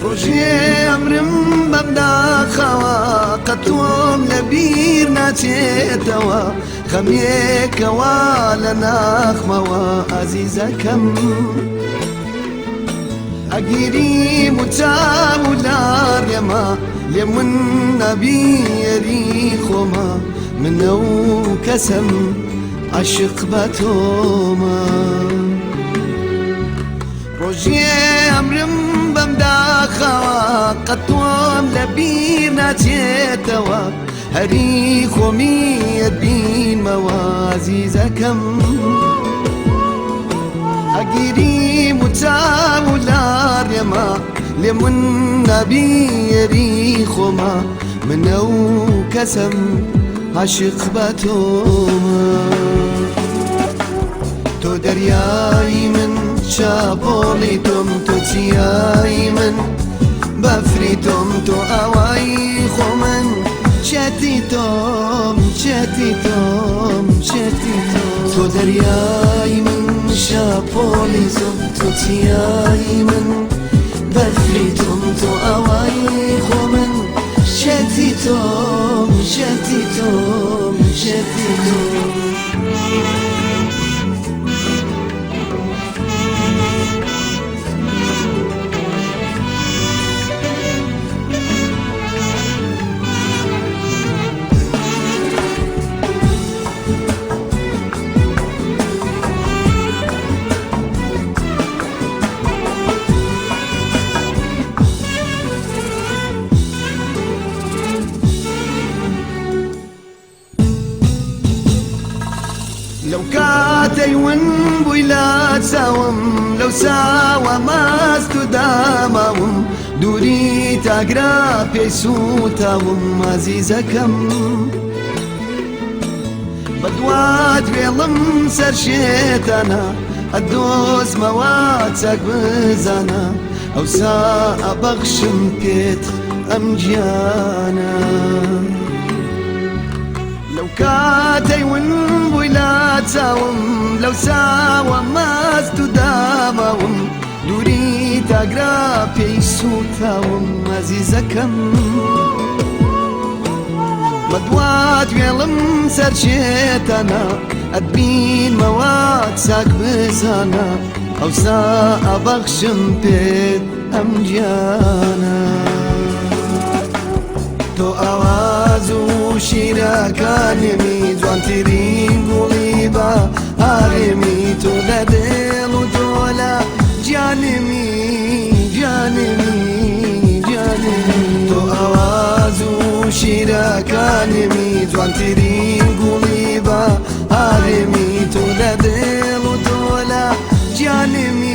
ڕۆژێ ئەمرم بەمداخەوە قەتۆم لەبیر ناچێتەوە خەمێکەوە لە ناخمەوە ئازیزەکەم ئەگیری موچاو لار لێمە لێ من نەبیێری خۆمە منە و کەسم عاشق بە تۆمە ڕۆژێ ئەمرم بەمداخەوە قەتۆم لەبیر ناچێتەوە هەری خۆمیت بینمەوە ئازیزەکەم ئەگیری موچاو لار لێمە لێ من نەبیێری خۆمە منە و کەسم عاشق بە تۆمە تۆ دەریای من چاپۆڵی تۆم تۆ چیایی من بەفری تۆم تۆ ئاوایی خۆ من چێتی تۆم چێتی تۆم چێتی تۆم تۆ دەریای من شاپۆڵی تۆم تۆ چیایی من بەفری تۆم تۆ ئاوایی خۆ من چێتی تۆم چێتی تۆم چێتی تۆم لو كاتي ون بويلات ساوم لو ساوى ماست داماوم دوري تاقرا بيسوتاوم عزيزكم بدوات بيلم سرشيتانا الدوز مواتك بزانا او ساعة بغشم كيت امجانا لو كاتي ون بويلات ساوم لو ساوى ماست داماوم دوري تاقرا بيسوتاوم عزيزكم مدوات ويلم سرشيتانا ادبين موات ساك بزانا او ساعة بغشم بيت امجانا تو اوازو شیرەکانێمی جوانترین گوڵی بە هارێمی تۆ لە دێڵ و تۆ لە گیانێمی گیانێمی گیانێمی تۆ ئاواز و شیرەکانێمی جوانترین گوڵی بە هارێمی تۆ لە دێڵ و تۆ لە گیانێمی